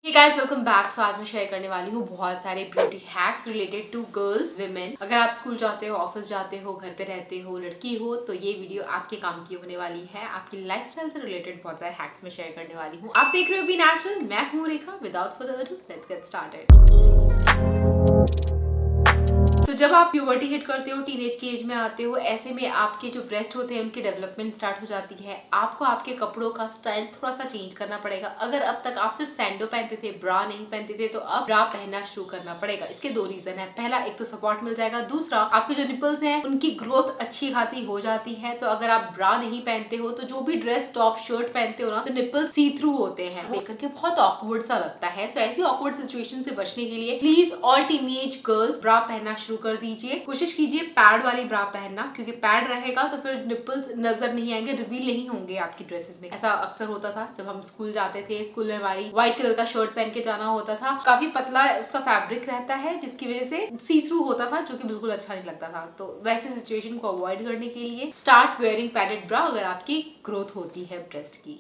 हे guys welcome back. So आज मैं share करने वाली हूँ बहुत सारे beauty hacks related to girls women. अगर आप स्कूल जाते हो, ऑफिस जाते हो, घर पे रहते हो, लड़की हो, तो ये वीडियो आपके काम की होने वाली है। आपकी लाइफस्टाइल से रिलेटेड बहुत सारे हैक्स मैं शेयर करने वाली हूँ। आप देख रहे हो बी नेचुरल, मैं हूँ Rekha. Without further ado let's get started. तो जब आप प्यूबर्टी हिट करते हो, टीनेज की एज में आते हो, ऐसे में आपके जो ब्रेस्ट होते हैं उनकी डेवलपमेंट स्टार्ट हो जाती है। आपको आपके कपड़ों का स्टाइल थोड़ा सा चेंज करना पड़ेगा। अगर अब तक आप सिर्फ सैंडो पहनते थे, ब्रा नहीं पहनते थे, तो अब ब्रा पहनना शुरू करना पड़ेगा। इसके दो रीजन है। पहला, एक तो सपोर्ट मिल जाएगा। दूसरा, आपके जो निपल्स हैं उनकी ग्रोथ अच्छी खासी हो जाती है। तो अगर आप ब्रा नहीं पहनते हो तो जो भी ड्रेस, टॉप, शर्ट पहनते हो ना, तो निपल सी थ्रू होते हैं, देख करके बहुत ऑकवर्ड सा लगता है। सो ऐसी ऑकवर्ड सिचुएशन से बचने के लिए प्लीज ऑल टीनेज गर्ल्स ब्रा पहनना शुरू कर दीजिए। कोशिश कीजिए पैड वाली ब्रा पहनना, क्योंकि पैड रहेगा तो फिर निपल्स नजर नहीं आएंगे, रिवील नहीं होंगे आपकी ड्रेसेस में। ऐसा अक्सर होता था जब हम स्कूल जाते थे। स्कूल में हमारी व्हाइट कलर का शर्ट पहन के जाना होता था। काफी पतला उसका फैब्रिक रहता है, जिसकी वजह से सी थ्रू होता था, जो कि बिल्कुल अच्छा नहीं लगता था। तो वैसे सिचुएशन को अवॉइड करने के लिए स्टार्ट वेयरिंग पैडेड ब्रा अगर आपकी ग्रोथ होती है ब्रेस्ट की।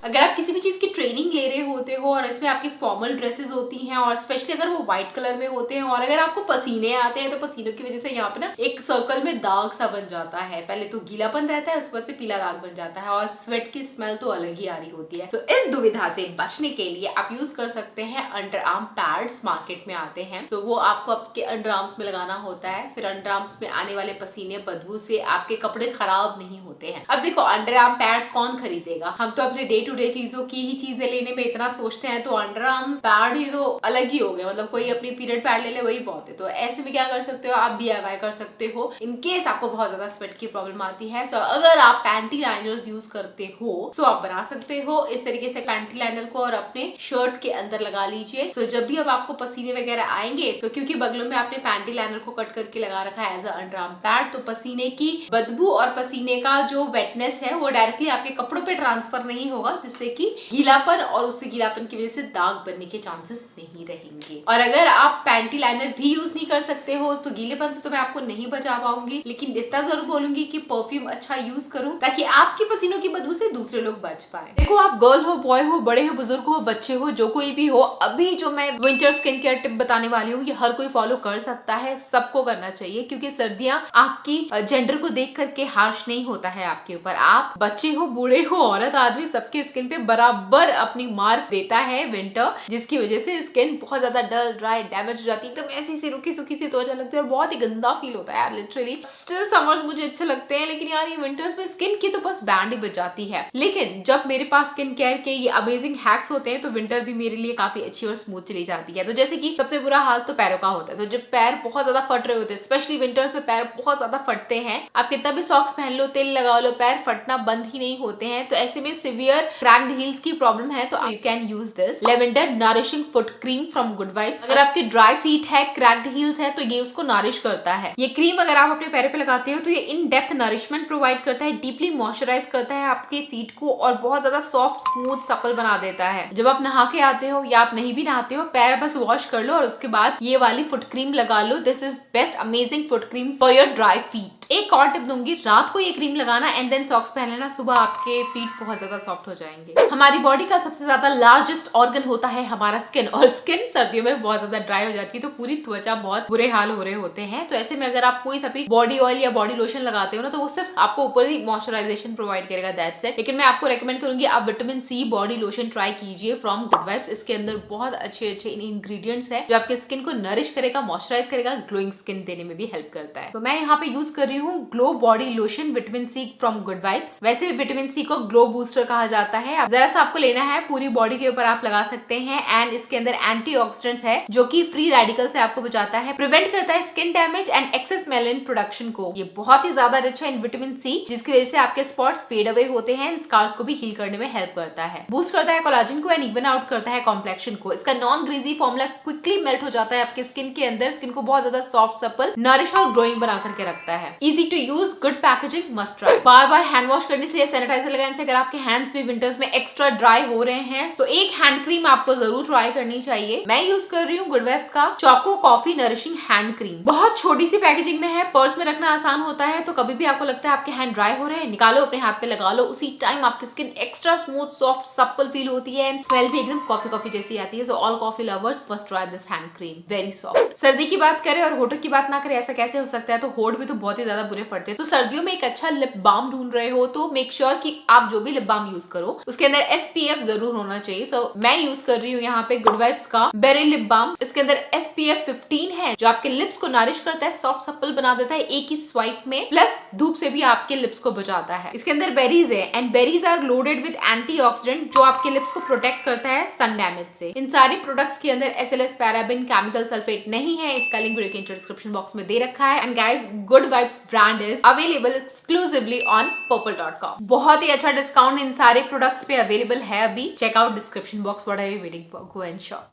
अगर आप किसी भी चीज की ट्रेनिंग ले रहे होते हो और इसमें आपकी फॉर्मल ड्रेसेस होती हैं, और स्पेशली अगर वो व्हाइट कलर में होते हैं, और अगर आपको पसीने आते हैं, तो पसीनों की वजह से यहाँ पे ना एक सर्कल में दाग सा बन जाता है। पहले तो गीलापन रहता है, उसके बाद से पीला दाग बन जाता है, और स्वेट की स्मेल तो अलग ही आ रही होती है। तो इस दुविधा से बचने के लिए आप यूज कर सकते हैं अंडर आर्म पैड्स। मार्केट में आते हैं, तो वो आपको आपके अंडर आर्म्स में लगाना होता है। फिर अंडर आर्म्स में आने वाले पसीने, बदबू से आपके कपड़े खराब नहीं होते हैं। अब देखो, अंडर आर्म पैड्स कौन खरीदेगा? हम तो अपने डे टू डे चीजों की ही चीजें लेने में इतना सोचते हैं, तो अंडर आर्म पैड ये तो अलग ही हो गया। मतलब कोई अपनी पीरियड पैड ले ले वही बहुत है। तो ऐसे में क्या कर सकते हो, आप DIY कर सकते हो इन केस आपको बहुत ज्यादा स्वेट की प्रॉब्लम आती है। सो अगर आप पैंटी लाइनर्स यूज करते हो तो आप बना सकते हो इस तरीके से पैंटी लाइनर को, और अपने शर्ट के अंदर लगा लीजिए। तो जब भी अब आपको पसीने वगैरह आएंगे, तो क्योंकि बगलों में आपने पैंटी लाइनर को कट करके लगा रखा है as a underarm pad, तो पसीने की बदबू और पसीने का जो वेटनेस है वो डायरेक्टली आपके कपड़ों पे ट्रांसफर नहीं होगा, जिससे कि गीलापन, और उससे गीलापन की वजह से दाग बनने के चांसेस नहीं रहेंगे। और अगर आप पैंटी लाइनर भी यूज नहीं कर सकते हो, तो गीलेपन से तो मैं आपको नहीं बचा पाऊंगी, लेकिन इतना जरूर बोलूंगी कि परफ्यूम अच्छा यूज करो, ताकि आपकी पसीनों की बदबू से दूसरे लोग बच पाए। देखो, आप गर्ल हो, बॉय हो, बड़े हो, बुजुर्ग हो, बच्चे हो, जो कोई भी हो, अभी जो मैं विंटर स्किन केयर टिप बताने वाली हूँ, ये हर कोई फॉलो कर सकता है, सबको करना चाहिए। क्योंकि सर्दियां आपकी जेंडर को देख करके हार्श नहीं होता है आपके ऊपर। आप बच्चे हो, बूढ़े हो, औरत, आदमी, सबके स्किन पे बराबर अपनी मार्क देता है विंटर, जिसकी वजह से स्किन बहुत ज्यादा डल, ड्राई, डैमेज हो जाती है। एकदम ऐसी सी रुकी सुखी सी त्वचा लगती है, और बहुत ही गंदा फील होता है यार, लिटरली। स्टिल समर्स मुझे अच्छे लगते हैं, लेकिन यार ये विंटर्स में स्किन की तो बस बैंड ही बच जाती है। लेकिन जब मेरे पास स्किन केयर के ये अमेजिंग हैक्स होते हैं, तो विंटर भी मेरे लिए काफी अच्छी और स्मूथ चली जाती है। तो जैसे कि सबसे बुरा हाल तो पैरों का होता है। तो जब पैर बहुत ज्यादा फट रहे होते हैं, स्पेशली विंटर्स में पैर बहुत ज्यादा फटते हैं, आप कितना भी सॉक्स पहन लो, तेल लगा लो, पैर फटना बंद ही नहीं होते हैं। तो ऐसे में सिवियर क्रैक्ड हील्स की प्रॉब्लम है, तो you can use this lavender nourishing foot cream from Good vibes. अगर आपके ड्राई फीट है, क्रैक्ड हील्स है, तो ये उसको नरिश करता है। ये क्रीम अगर आप अपने पैर पे लगाते हो, तो ये इन डेप्थ नरिशमेंट प्रोवाइड करता है, डीपली मॉइस्चराइज करता है आपके फीट को, और बहुत ज्यादा सॉफ्ट, स्मूथ, सपल बना देता है। जब आप नहा के आते हो, या आप नहीं भी नहाते हो, पैर बस वॉश कर लो और उसके बाद ये वाली फुट क्रीम लगा लो। This is best amazing foot cream for your dry feet. एक और टिप दूंगी, रात को ये क्रीम लगाना एंड देन सॉक्स पहन लेना, सुबह आपके फीट बहुत ज्यादा सॉफ्ट हो जाएंगे। हमारी बॉडी का सबसे ज्यादा लार्जेस्ट ऑर्गन होता है हमारा स्किन, और स्किन सर्दियों में बहुत ज्यादा ड्राई हो जाती है, तो पूरी त्वचा बहुत बुरे हाल हो रहे होते हैं। तो ऐसे में अगर आप कोई सा भी बॉडी ऑयल या बॉडी लोशन लगाते हो ना, तो वो सिर्फ आपको ऊपर ही मॉइस्चराइजेशन प्रोवाइड करेगा, दैट्स इट। लेकिन मैं आपको रेकमेंड करूंगी आप vitamin C body lotion try कीजिए फ्रॉम गुड वाइब्स। इसके अंदर बहुत अच्छे अच्छे इंग्रेडिएंट्स है, जो आपके स्किन को नरिश करेगा, मॉइस्चराइज करेगा, ग्लोइंग स्किन देने में भी हेल्प करता है। तो मैं यहाँ पे यूज कर रही हूँ glow body lotion vitamin C from Good Vibes. वैसे भी विटामिन सी को ग्लो बूस्टर कहा जाता है। जरा सा आपको लेना है, पूरी बॉडी के ऊपर आप लगा सकते हैं, एंड इसके अंदर एंटीऑक्सीडेंट्स है, जो कि फ्री रेडिकल से आपको बचाता है, प्रिवेंट करता है skin damage and excess melanin production को। ये बहुत ही ज्यादा रिच है इन विटामिन सी, जिसकी वजह से आपके स्पॉट्स फेड अवे होते हैं, स्कार्स को भी हील करने में हेल्प करता है, बूस्ट करता है कोलाजन को, एंड इवन आउट करता है कॉम्प्लेक्शन को। इसका non greasy formula quickly melt हो जाता है आपके स्किन के अंदर, स्किन को बहुत ज्यादा सॉफ्ट, सपल, नरिश और ग्लोइंग बना करके रखता है। Easy to use, good packaging, must try. बार बार हैंड वॉश करने से या सैनिटाइजर लगाने से अगर आपके हैंड्स भी विंटर्स में एक्स्ट्रा ड्राई हो रहे हैं तो एक हैंड क्रीम आपको जरूर ट्राई करनी चाहिए। मैं यूज कर रही हूँ गुड वाइब्स का choco coffee nourishing hand cream. बहुत छोटी सी पैकेजिंग में है, पर्स में रखना आसान होता है, तो कभी भी आपको लगता है आपके हैंड ड्राई हो रहे हैं, निकालो अपने हाथ पे लगा लो, उसी टाइम आपकी skin extra smooth, soft, supple feel होती है, स्मेल भी एकदम कॉफी कॉफी जैसी आती है। So all coffee lovers must try this hand cream, very soft. सर्दी की बात करें और होठों की बात ना करें, ऐसा कैसे हो सकता है, तो होठ भी तो बहुत ही ज्यादा बुरे फटते हैं। तो सर्दियों में एक अच्छा लिप बाम ढूंढ रहे हो तो मेक श्योर कि आप जो भी लिप बाम यूज करो उसके अंदर SPF जरूर होना चाहिए। सो मैं यूज कर रही हूँ यहाँ पे गुड वाइब्स का बेरी लिप बाम। इसके अंदर SPF 15 है जो आपके लिप्स को नरिश करता है, सॉफ्ट सप्पल बना देता है एक ही स्वाइप में, प्लस धूप से भी आपके लिप्स को बचाता है। इसके अंदर बेरीज है and berries are loaded with antioxidant जो आपके लिप्स को प्रोटेक्ट करता है सन डैमेज से। इन सारे प्रोडक्ट्स के अंदर SLS, पैराबिन, केमिकल सल्फेट नहीं है। इसका लिंक वीडियो के डिस्क्रिप्शन बॉक्स में दे रखा है। And guys, good vibes brand is available exclusively on purple.com। बहुत ही अच्छा डिस्काउंट इन सारे प्रोडक्ट्स पे अवेलेबल है अभी। Check out description box, what are you waiting for, go and shop.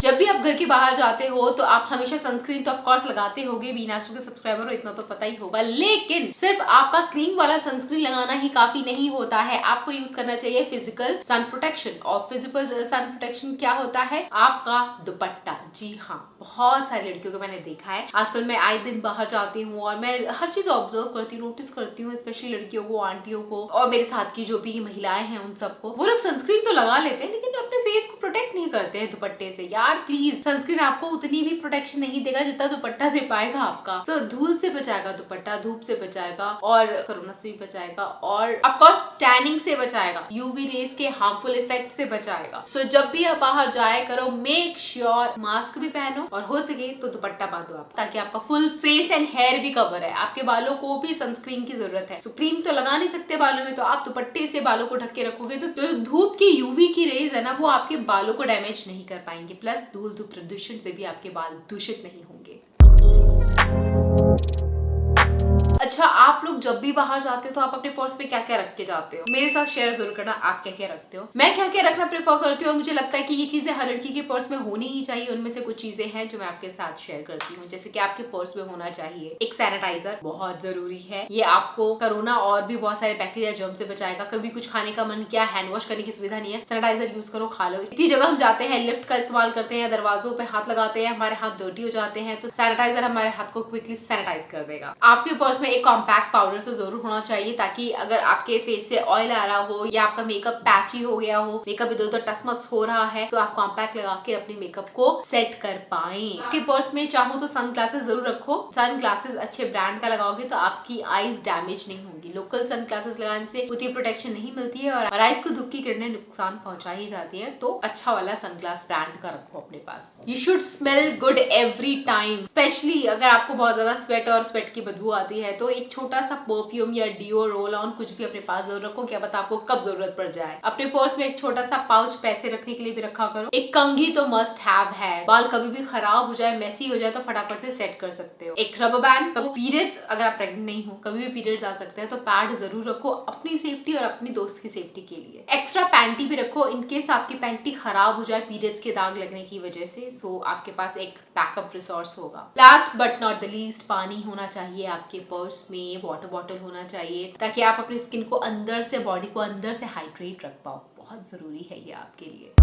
जब भी आप घर के बाहर जाते हो तो आप हमेशा सनस्क्रीन तो ऑफ कोर्स लगाते होगे, बी नेचुरल के सब्सक्राइबर हो इतना तो पता ही होगा, लेकिन सिर्फ आपका क्रीम वाला सनस्क्रीन लगाना ही काफी नहीं होता है। आपको यूज करना चाहिए फिजिकल सन प्रोटेक्शन। और फिजिकल सन प्रोटेक्शन क्या होता है? आपका दुपट्टा। जी हाँ, बहुत सारी लड़कियों को मैंने देखा है, आजकल मैं आए दिन बाहर जाती हूँ और मैं हर चीज ऑब्जर्व करती हूँ, नोटिस करती हूँ, स्पेशली लड़कियों को, आंटियों को और मेरे साथ की जो भी महिलाएं हैं उन सबको, वो लोग सनस्क्रीन तो लगा लेते हैं लेकिन अपने फेस को प्रोटेक्ट नहीं करते हैं दुपट्टे से। यार प्लीज, सनस्क्रीन आपको उतनी भी प्रोटेक्शन नहीं देगा जितना दुपट्टा दे पाएगा आपका। तो धूल से बचाएगा दुपट्टा, धूप से बचाएगा और कोरोना से भी बचाएगा और ऑफ कोर्स टैनिंग से बचाएगा, यूवी रेज के हार्मफुल इफेक्ट से बचाएगा। सो जब भी आप बाहर जाए करो, मेक श्योर मास्क भी पहनो और हो सके तो दुपट्टा बांधो आप, ताकि आपका फुल फेस एंड हेयर भी कवर है। आपके बालों को भी सनस्क्रीन की जरूरत है। सो क्रीम तो लगा नहीं सकते बालों में, तो आप दुपट्टे से बालों को ढक के रखोगे तो जो धूप की यूवी की रेज है ना, वो आपके बालों को डैमेज नहीं कर पाएंगे, प्लस धूल धूप प्रदूषण से भी आपके बाल दूषित नहीं होंगे। अच्छा, आप लोग जब भी बाहर जाते हो तो आप अपने पर्स में क्या क्या रख के जाते हो? मेरे साथ शेयर जरूर करना, आप क्या क्या रखते हो। मैं क्या क्या रखना प्रेफर करती हूँ और मुझे लगता है कि ये चीजें हर लड़की के पर्स में होनी ही चाहिए। उनमें से कुछ चीजें हैं जो मैं आपके साथ शेयर करती हूँ। जैसे कि आपके पर्स में होना चाहिए एक सैनिटाइजर, बहुत जरूरी है। ये आपको कोरोना और भी बहुत सारे बैक्टीरिया जर्म से बचाएगा। कभी कुछ खाने का मन किया, हैंड वॉश करने की सुविधा नहीं है, सैनिटाइजर यूज करो, खा लो। इतनी जगह हम जाते हैं, लिफ्ट का इस्तेमाल करते हैं, दरवाजों पे हाथ लगाते हैं, हमारे हाथ डर्टी हो जाते हैं, तो सैनिटाइजर हमारे हाथ को क्विकली सैनिटाइज कर देगा। आपके पर्स में एक कॉम्पैक्ट पाउडर तो जरूर होना चाहिए, ताकि अगर आपके फेस से ऑयल आ रहा हो या आपका मेकअप पैची हो गया हो, मेकअप इधर उधर टसमस हो रहा है, तो आप कॉम्पैक्ट लगा के अपने मेकअप को सेट कर पाएं। आपके पर्स में चाहो तो सन ग्लासेस जरूर रखो। सन ग्लासेस अच्छे ब्रांड का लगाओगे तो आपकी आईज डैमेज नहीं होंगी। लोकल सन ग्लासेस लगाने से उतनी प्रोटेक्शन नहीं मिलती है और आईज को धूप की किरणें नुकसान पहुंचा ही जाती है। तो अच्छा वाला सनग्लास ब्रांड का रखो अपने पास। You should smell good every time, specially अगर आपको बहुत ज्यादा स्वेट और स्वेट की बदबू आती है तो एक छोटा सा परफ्यूम या डिओ, रोल ऑन, कुछ भी अपने पास जरूर रखो, क्या पता आपको कब जरूरत पड़ जाए। अपने पर्स में एक छोटा सा पाउच पैसे रखने के लिए भी रखा करो। एक कंघी तो मस्ट हैव है, बाल कभी भी खराब हो जाए, मेसी हो जाए तो फटाफट से सेट कर सकते हो। एक रबर बैंड, कभी पीरियड्स, अगर आप प्रेग्नेंट नहीं हो, कभी भी पीरियड्स आ सकते हैं तो पैड जरूर रखो अपनी सेफ्टी और अपनी दोस्त की सेफ्टी के लिए। एक्स्ट्रा पैंटी भी रखो इनकेस आपकी पैंटी खराब हो जाए पीरियड्स के दाग लगने की वजह से। सो आपके पास एक बैकअप रिसोर्स होगा। Last but not the least, पानी होना चाहिए आपके पर्स में, वाटर बॉटल होना चाहिए, ताकि आप अपनी स्किन को अंदर से, बॉडी को अंदर से हाइड्रेट रख पाओ। बहुत जरूरी है ये आपके लिए।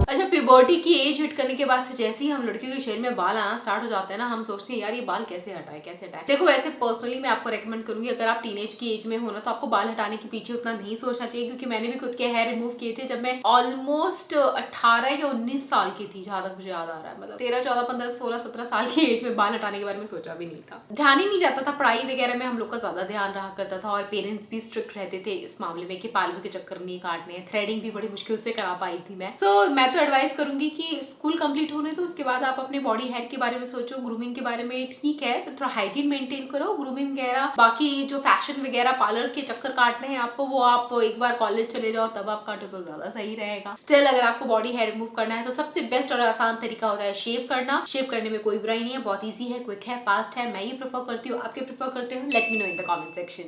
अच्छा, प्यूबर्टी की एज हिट करने के बाद से जैसे ही हम लड़कियों के शरीर में बाल आना स्टार्ट हो जाते हैं ना, हम सोचते हैं यार ये बाल कैसे हटाए कैसे हटाए। देखो, वैसे पर्सनली मैं आपको रेकमेंड करूंगी, अगर आप टीनेज की एज में हो ना तो आपको बाल हटाने के पीछे उतना नहीं सोचना चाहिए, क्योंकि मैंने भी खुद के हेयर रिमूव किए थे जब मैं ऑलमोस्ट 18 या 19 साल की थी, जहां तक मुझे याद आ रहा है। मतलब 13, 14, 15, 16, 17 साल की एज में बाल हटाने के बारे में सोचा भी नहीं था। ध्यान ही नहीं जाता था, पढ़ाई वगैरह में हम लोग का ज्यादा ध्यान रहा करता था और पेरेंट्स भी स्ट्रिक्ट रहते थे इस मामले में कि पार्लर के चक्कर नहीं काटने। थ्रेडिंग भी बड़ी मुश्किल से करा पाई थी मैं। सो मैं तो एडवाइस करूंगी कि स्कूल कंप्लीट होने तो उसके बाद आप अपने बॉडी हेयर के बारे में सोचो, ग्रूमिंग के बारे में। ठीक है तो थोड़ा हाइजीन मेंटेन करो, ग्रूमिंग वगैरह, बाकी जो फैशन वगैरह पार्लर के चक्कर काटने हैं आपको, वो आप एक बार कॉलेज चले जाओ तब आप काटो तो ज्यादा सही रहेगा। स्टिल अगर आपको बॉडी हेयर रिमूव करना है तो सबसे बेस्ट और आसान तरीका होता है शेव करना। शेव करने में कोई बुराई नहीं है, बहुत ईजी है, क्विक है, फास्ट है। मैं ये प्रेफर करती हूँ, आपके प्रेफर करते हो, let me know in the comment section.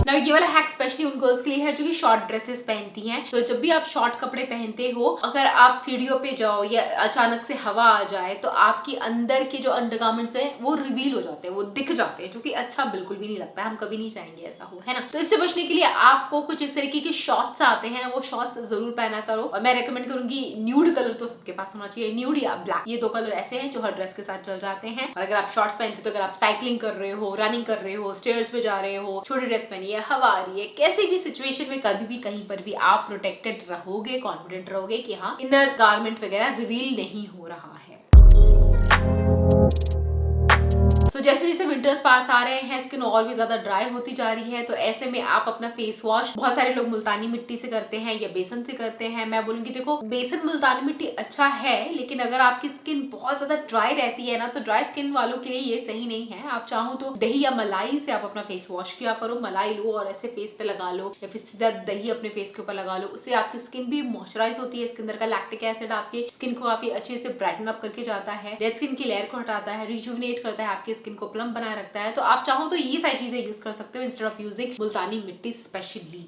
Now ये वाला हैक स्पेशली उन गर्ल्स के लिए है जो कि शॉर्ट ड्रेसेस पहनती हैं। तो जब भी आप शॉर्ट कपड़े पहनते हो, अगर आप सीढ़ियों पे जाओ या अचानक से हवा आ जाए तो आपकी अंदर के जो अंडरगारमेंट्स है वो रिवील हो जाते हैं, वो दिख जाते हैं, जो कि अच्छा बिल्कुल भी नहीं लगता है। हम कभी नहीं चाहेंगे ऐसा हो, है ना। तो इससे बचने के लिए आपको कुछ इस तरीके के शॉर्ट्स आते हैं, वो शॉर्ट्स जरूर पहना करो। और मैं रेकमेंड करूंगी न्यूड कलर तो सबके पास होना चाहिए, न्यूड या ब्लैक, ये 2 कलर ऐसे हैं जो हर ड्रेस के साथ चल जाते हैं। और अगर आप शॉर्ट्स पहनते हो तो अगर आप साइकिलिंग कर रहे हो, रनिंग कर रहे हो, स्टेयर्स पे जा रहे हो, छोटी ड्रेस पहनी है, हवा आ रही है, कैसे भी सिचुएशन में कभी भी कहीं पर भी आप प्रोटेक्टेड रहोगे, कॉन्फिडेंट रहोगे कि हाँ इनर गारमेंट वगैरह रिवील नहीं हो रहा है। तो जैसे जैसे विंटर्स पास आ रहे हैं, स्किन और भी ज्यादा ड्राई होती जा रही है, तो ऐसे में आप अपना फेस वॉश, बहुत सारे लोग मुल्तानी मिट्टी से करते हैं या बेसन से करते हैं। मैं बोलूंगी देखो बेसन मुल्तानी मिट्टी अच्छा है, लेकिन अगर आपकी स्किन बहुत ज्यादा ड्राई रहती है ना, तो ड्राई स्किन वालों के लिए ये सही नहीं है। आप चाहो तो दही या मलाई से आप अपना फेस वॉश किया करो। मलाई लो और ऐसे फेस पे लगा लो, या फिर सीधा दही अपने फेस के ऊपर लगा लो। उससे आपकी स्किन भी मॉइस्चराइज होती है, इसके अंदर का लैक्टिक एसिड आपकी स्किन को काफी अच्छे से ब्राइटन अप करके जाता है, डेड स्किन की लेयर को हटाता है, रिजुविनेट करता है, आपकी स्किन को प्लम बनाए रखता है। तो आप चाहो तो ये सारी चीजें यूज कर सकते हो इंस्टेड ऑफ यूजिंग मुल्तानी मिट्टी स्पेशली।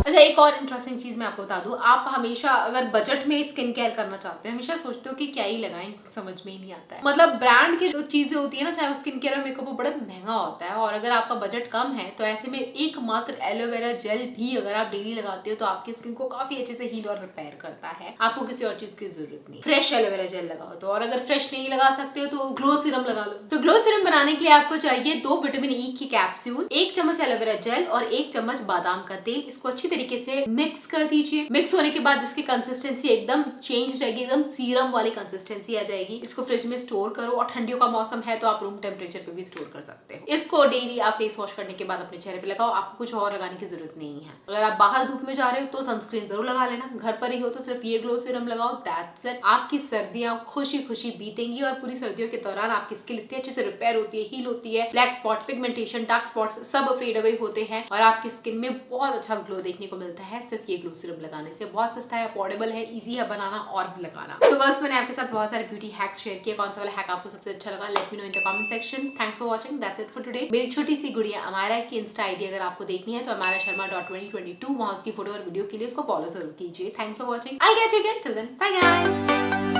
अच्छा, एक और इंटरेस्टिंग चीज मैं आपको बता दूं, आप हमेशा अगर बजट में स्किन केयर करना चाहते हो, हमेशा सोचते हो कि क्या ही लगाएं, समझ में ही नहीं आता है। मतलब ब्रांड की जो चीजें होती है ना, चाहे वो स्किन केयर और मेकअप, वो बड़ा महंगा होता है। और अगर आपका बजट कम है तो ऐसे में एकमात्र एलोवेरा जेल भी अगर आप डेली लगाते हो तो आपकी स्किन को काफी अच्छे से हील और रिपेयर करता है। आपको किसी और चीज की जरूरत नहीं, फ्रेश एलोवेरा जेल लगाओ तो। और अगर फ्रेश नहीं लगा सकते हो तो ग्लो सीरम लगा लो। तो ग्लो सीरम बनाने के लिए आपको चाहिए 2 विटामिन ई की कैप्सूल, 1 चम्मच एलोवेरा जेल और 1 चम्मच बादाम का तेल। इसको अच्छी तरीके से मिक्स कर दीजिए। मिक्स होने के बाद इसकी कंसिस्टेंसी एकदम चेंज हो जाएगी, एकदम सीरम वाली कंसिस्टेंसी आ जाएगी। इसको फ्रिज में स्टोर करो, और ठंडियों का मौसम है तो आप रूम टेम्परेचर पे भी स्टोर कर सकते हो। इसको डेली आप फेस वॉश करने के बाद अपने चेहरे पे लगाओ, आपको कुछ और लगाने की जरूरत नहीं है। अगर आप बाहर धूप में जा रहे हो तो सनस्क्रीन जरूर लगा लेना, घर पर ही हो तो सिर्फ ये ग्लो सीरम लगाओ, दैट्स इट। आपकी सर्दियां खुशी खुशी बीतेंगी और पूरी सर्दियों के दौरान आपकी स्किन इतनी अच्छे से रिपेयर होती है, हील होती है, black spot, pigmentation, dark spots सब फेड अवे होते हैं और आपकी स्किन में बहुत अच्छा ग्लो देखने को मिलता है सिर्फ ये ग्लो सीरम लगाने से। बहुत सस्ता है, अफोर्डेबल है, इजी है बनाना और भी लगाना। तो बस मैंने आपके साथ बहुत सारे ब्यूटी हैक्स शेयर किए। कौन सा वाला हैक आपको सबसे अच्छा लगा, let me know in the comment section. Thanks for watching, that's it for today. मेरी छोटी सी गुड़िया अमारा की इंस्टा आईडी अगर आपको देखनी है तो amara.sharma.2022, वहां उसकी फोटो और वीडियो के लिए उसको फॉलो जरूर कीजिए। Thanks for watching, I will catch you again, till then bye guys.